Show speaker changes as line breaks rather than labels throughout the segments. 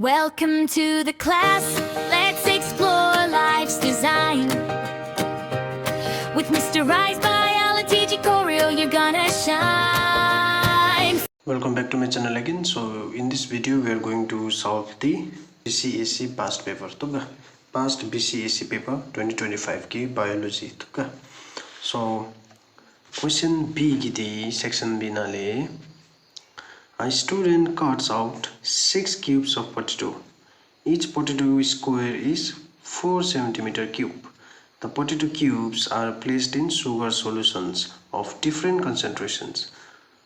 Welcome to the class. Let's explore life's design. With Mr. Rice Biology Tutorial, you're gonna shine.
Welcome back to my channel again. So in this video we are going to solve the BCSE past paper. Past BCSE paper 2025 ki biology. So question B ki section B nale. A student cuts out 6 cubes of potato. Each potato square is 4 cm cube. The potato cubes are placed in sugar solutions of different concentrations.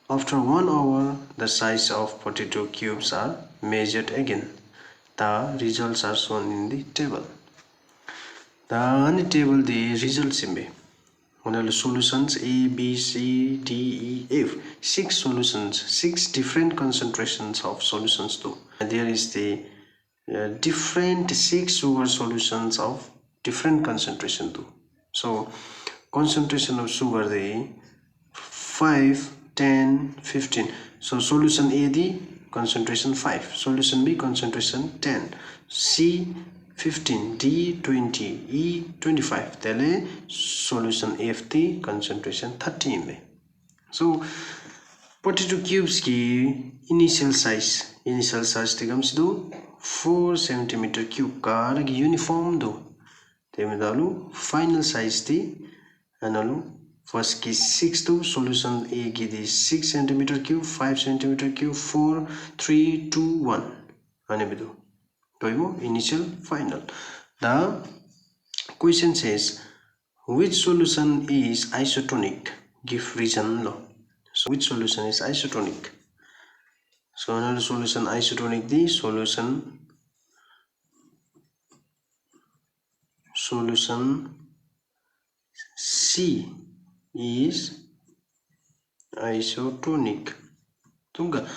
After 1 hour, the size of potato cubes are measured again. The results are shown in the table. The table the results imbe. Solutions A, B, C, D, E, F. 6 solutions, 6 different concentrations of solutions too. And there is the different 6 sugar solutions of different concentration too. So concentration of sugar the 5, 10, 15. So solution A the concentration 5, solution B concentration 10, C 15, D 20, E 25. Tele solution F the concentration 30. So potato cubes ki initial size the comes to 4 cm cube ka uniform do. Temidalu final size the analu first ki 6 to solution A ki the 6 cm cube, 5 cm cube, 4, 3, 2, 1. Anebidu. Initial final. The question says which solution is isotonic? Give reason law. So which solution is isotonic? So another solution isotonic the solution C is isotonic. Tunga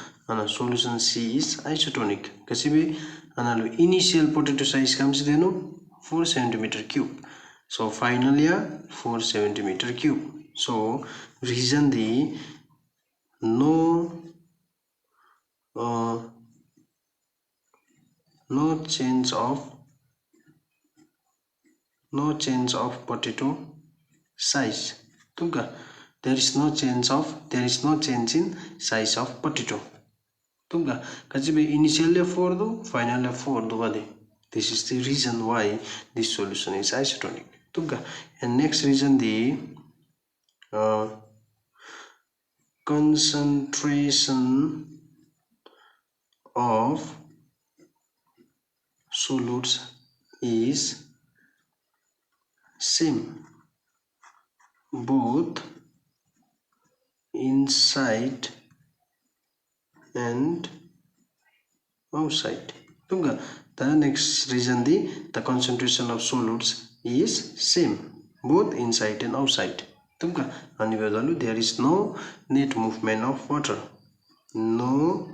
solution C is isotonic. Kasibe initial potato size comes deno 4 cm cube. So finally 4 cm cube. So reason the no change of potato size. Tunga there is no change in size of potato. Tunga kachibe initially 4 do finally 4 do ade. This is the reason why this solution is isotonic. Tunga and next reason the concentration of solutes is same both inside and outside. Tunga the next reason the concentration of solutes is same both inside and outside. Tunga and there is no net movement of water. No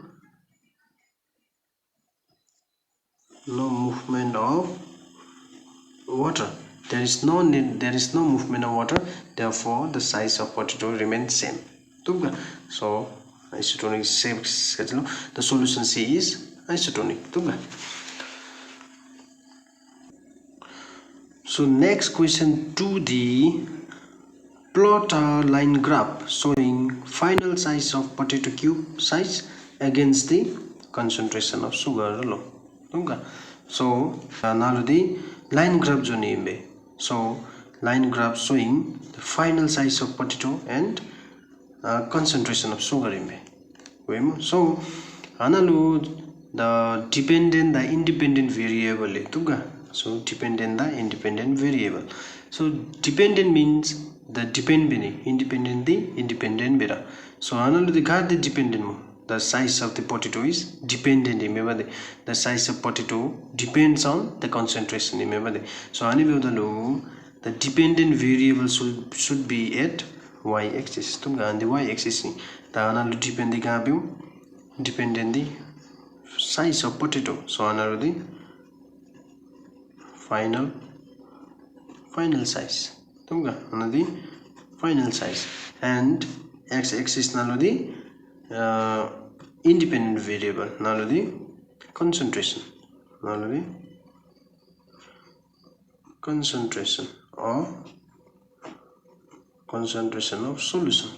movement of water. There is no movement of water. Therefore, the size of potato remains same. Tunga so isotonic is same. The solution C is isotonic. Tunga. So next question 2D. Plot a line graph showing final size of potato cube size against the concentration of sugar. So now the line graph jone. So line graph showing the final size of potato and concentration of sugar. So analu the dependent the independent variable. So dependent the independent variable. So dependent means the depend bene, independent the independent beta. So analu the guard the dependent. The size of the potato is dependent. Remember the size of potato depends on the concentration. Remember so the dependent variable should be at y-axis. And the y-axis the analu dependent the size of potato. So analu the final size. Another final size and x-axis nalu the independent variable nalu the concentration naluri concentration of solution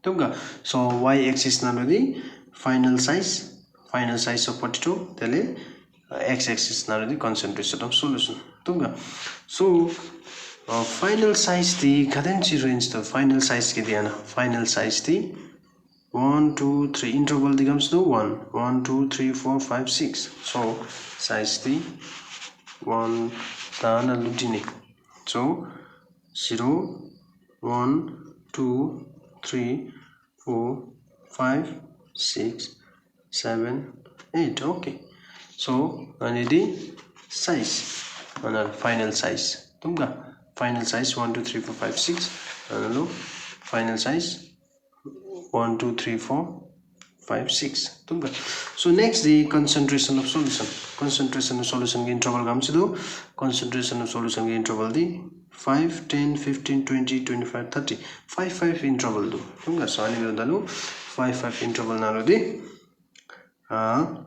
tunga. So y axis naluri final size of potato tele x axis naluri concentration of solution tunga. So final size the cadency range the final size ke diana final size the 1 2 3 interval becomes the 1 1 2 3 4 5 6 so size the 1 dana ludine so 0 1 2 3 4 5 6 7 8 okay. So and the size and final size tunga final size 1 2 3 4 5 6 and final size 1 2 3 4 5 6 tunga. So next the concentration of solution ke interval comes to concentration of solution ke interval the 5 10 15 20 25 30 5 5 interval do tunga. So ani dalu 5 5 interval nalo di 5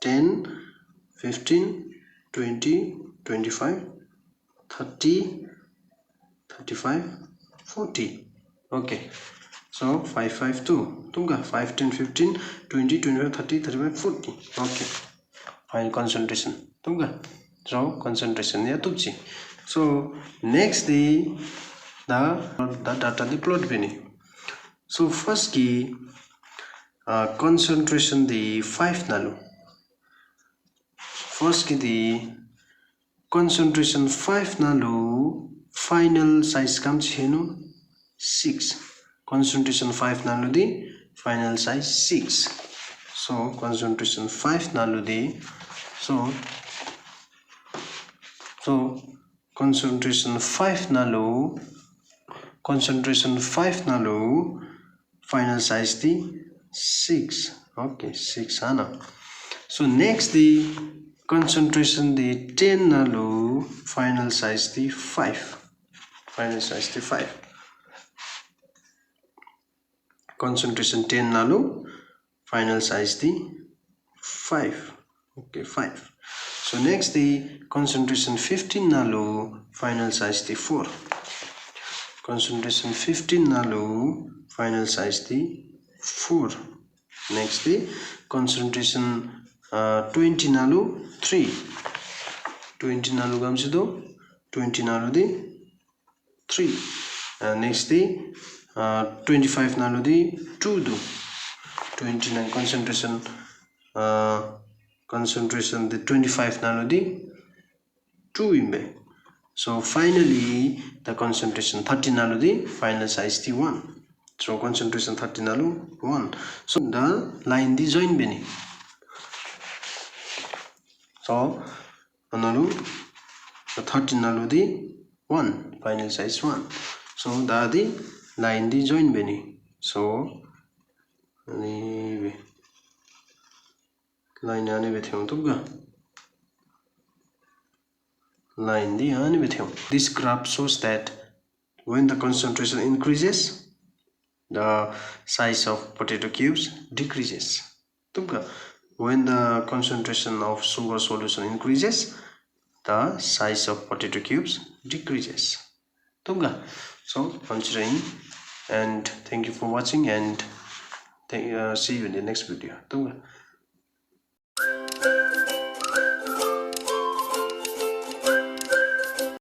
10 15 20 25 30 35 40 okay. So 5 5 2 tunga 5 10 15 20 25 30 35 40 okay. Final concentration tunga. So concentration ya tupchi. So next the data the plot bini. So first key concentration the 5 nalu first key the concentration 5 nalu final size comes henu 6 concentration 5 nalu the final size 6 so concentration 5 nalu the so concentration 5 nalu final size the 6 okay 6 ana. So next the concentration the 10 nalu final size the 5 concentration 10 nalu final size the 5 okay 5. So next the concentration 15 nalu final size the 4 concentration 15 nalu final size the 4. Next the concentration 20 nalu 3 20 nalu comes to 20 nalu the 3 next the 25 nalu the 2 do 29 concentration the 25 nalu the 2 imbe. So finally the concentration 30 nalu the final size the 1 so concentration 30 nalu 1 so the line the join beni so nalu the 30 nalu the 1 final size 1 so the line the join beni so ani line ani betheu tuga line the ani betheu. This graph shows that when the concentration increases the size of potato cubes decreases tuga. When the concentration of sugar solution increases the size of potato cubes decreases tuga. So considering and thank you for watching and see you in the next video tuga.